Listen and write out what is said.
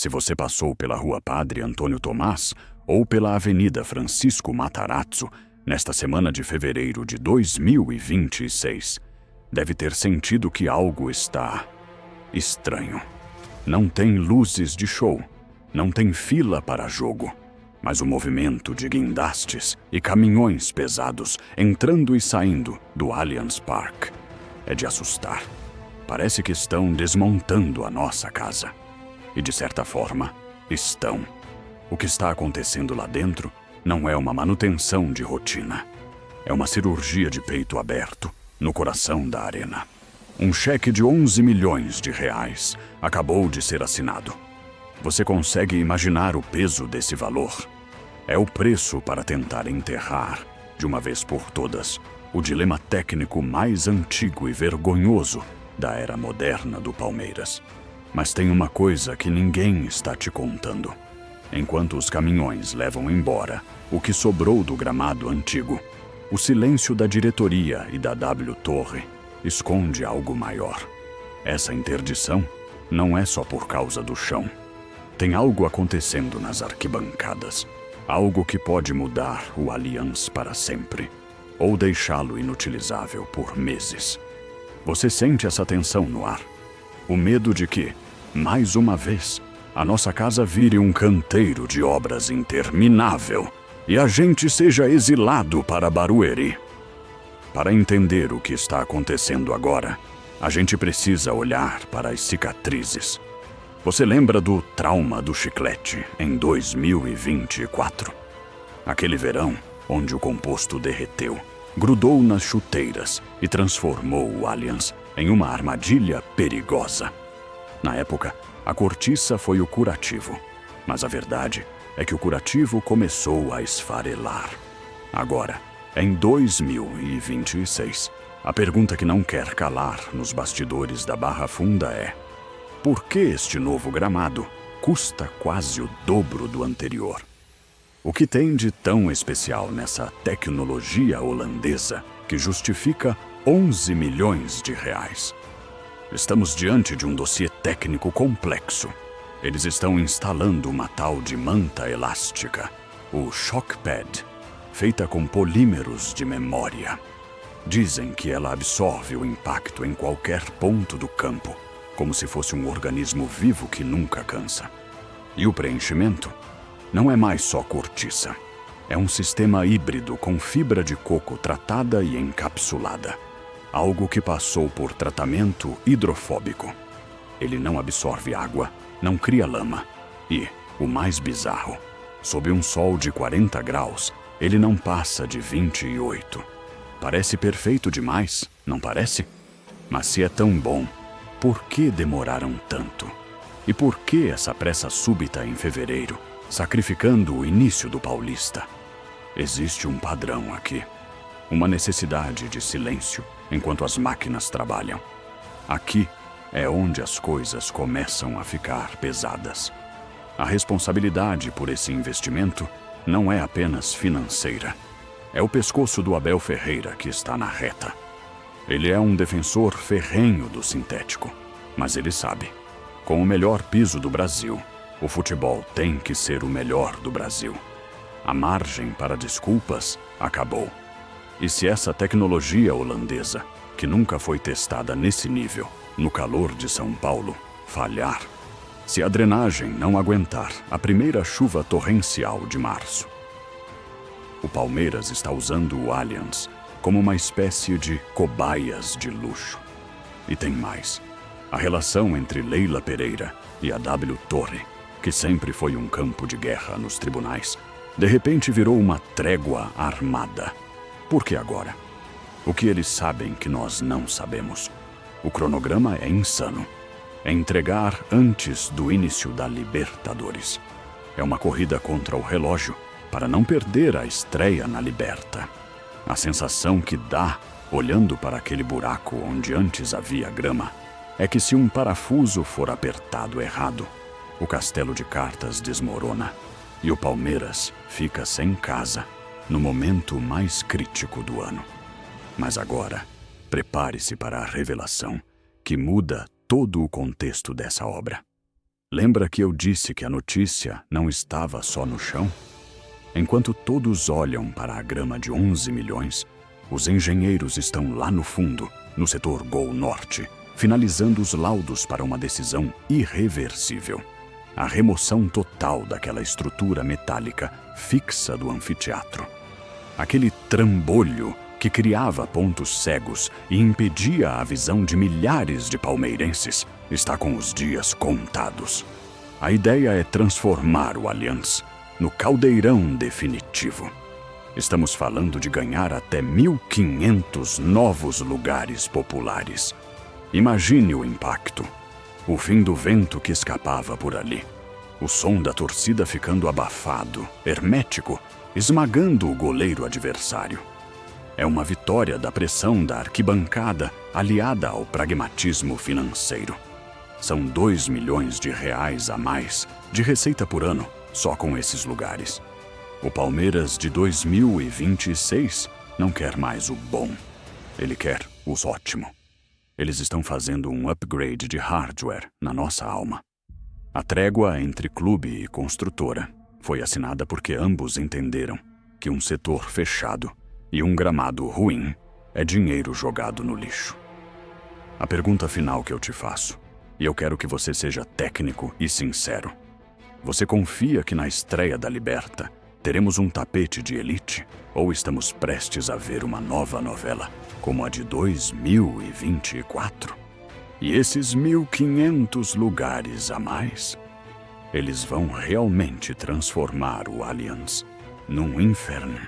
Se você passou pela Rua Padre Antônio Tomás ou pela Avenida Francisco Matarazzo nesta semana de fevereiro de 2026, deve ter sentido que algo está estranho. Não tem luzes de show, não tem fila para jogo, mas o movimento de guindastes e caminhões pesados entrando e saindo do Allianz Parque é de assustar. Parece que estão desmontando a nossa casa. E, de certa forma, estão. O que está acontecendo lá dentro não é uma manutenção de rotina. É uma cirurgia de peito aberto, no coração da arena. Um cheque de 11 milhões de reais acabou de ser assinado. Você consegue imaginar o peso desse valor? É o preço para tentar enterrar, de uma vez por todas, o dilema técnico mais antigo e vergonhoso da era moderna do Palmeiras. Mas tem uma coisa que ninguém está te contando. Enquanto os caminhões levam embora o que sobrou do gramado antigo, o silêncio da diretoria e da W Torre esconde algo maior. Essa interdição não é só por causa do chão. Tem algo acontecendo nas arquibancadas. Algo que pode mudar o Allianz para sempre, ou deixá-lo inutilizável por meses. Você sente essa tensão no ar? O medo de que, mais uma vez, a nossa casa vire um canteiro de obras interminável e a gente seja exilado para Barueri. Para entender o que está acontecendo agora, a gente precisa olhar para as cicatrizes. Você lembra do trauma do chiclete em 2024? Aquele verão onde o composto derreteu, grudou nas chuteiras e transformou o Allianz em uma armadilha perigosa. Na época, a cortiça foi o curativo, mas a verdade é que o curativo começou a esfarelar. Agora, em 2026, a pergunta que não quer calar nos bastidores da Barra Funda é: por que este novo gramado custa quase o dobro do anterior? O que tem de tão especial nessa tecnologia holandesa que justifica 11 milhões de reais? Estamos diante de um dossiê técnico complexo. Eles estão instalando uma tal de manta elástica, o Shockpad, feita com polímeros de memória. Dizem que ela absorve o impacto em qualquer ponto do campo, como se fosse um organismo vivo que nunca cansa. E o preenchimento não é mais só cortiça. É um sistema híbrido com fibra de coco tratada e encapsulada. Algo que passou por tratamento hidrofóbico. Ele não absorve água, não cria lama. E, o mais bizarro, sob um sol de 40 graus, ele não passa de 28. Parece perfeito demais, não parece? Mas se é tão bom, por que demoraram tanto? E por que essa pressa súbita em fevereiro, sacrificando o início do Paulista? Existe um padrão aqui. Uma necessidade de silêncio enquanto as máquinas trabalham. Aqui é onde as coisas começam a ficar pesadas. A responsabilidade por esse investimento não é apenas financeira. É o pescoço do Abel Ferreira que está na reta. Ele é um defensor ferrenho do sintético, mas ele sabe, com o melhor piso do Brasil, o futebol tem que ser o melhor do Brasil. A margem para desculpas acabou. E se essa tecnologia holandesa, que nunca foi testada nesse nível, no calor de São Paulo, falhar, se a drenagem não aguentar a primeira chuva torrencial de março, o Palmeiras está usando o Allianz como uma espécie de cobaias de luxo. E tem mais. A relação entre Leila Pereira e a W Torre, que sempre foi um campo de guerra nos tribunais, de repente virou uma trégua armada. Por que agora? O que eles sabem que nós não sabemos? O cronograma é insano. É entregar antes do início da Libertadores. É uma corrida contra o relógio para não perder a estreia na Liberta. A sensação que dá, olhando para aquele buraco onde antes havia grama, é que se um parafuso for apertado errado, o castelo de cartas desmorona e o Palmeiras fica sem casa no momento mais crítico do ano. Mas agora, prepare-se para a revelação que muda todo o contexto dessa obra. Lembra que eu disse que a notícia não estava só no chão? Enquanto todos olham para a grama de 11 milhões, os engenheiros estão lá no fundo, no setor Gol Norte, finalizando os laudos para uma decisão irreversível. A remoção total daquela estrutura metálica fixa do anfiteatro. Aquele trambolho que criava pontos cegos e impedia a visão de milhares de palmeirenses está com os dias contados. A ideia é transformar o Allianz no caldeirão definitivo. Estamos falando de ganhar até 1.500 novos lugares populares. Imagine o impacto. O fim do vento que escapava por ali. O som da torcida ficando abafado, hermético, esmagando o goleiro adversário. É uma vitória da pressão da arquibancada aliada ao pragmatismo financeiro. São 2 milhões de reais a mais de receita por ano só com esses lugares. O Palmeiras de 2026 não quer mais o bom. Ele quer os ótimo. Eles estão fazendo um upgrade de hardware na nossa alma. A trégua entre clube e construtora foi assinada porque ambos entenderam que um setor fechado e um gramado ruim é dinheiro jogado no lixo. A pergunta final que eu te faço, e eu quero que você seja técnico e sincero. Você confia que na estreia da Liberta teremos um tapete de elite? Ou estamos prestes a ver uma nova novela, como a de 2024? E esses 1.500 lugares a mais, eles vão realmente transformar o Allianz num inferno.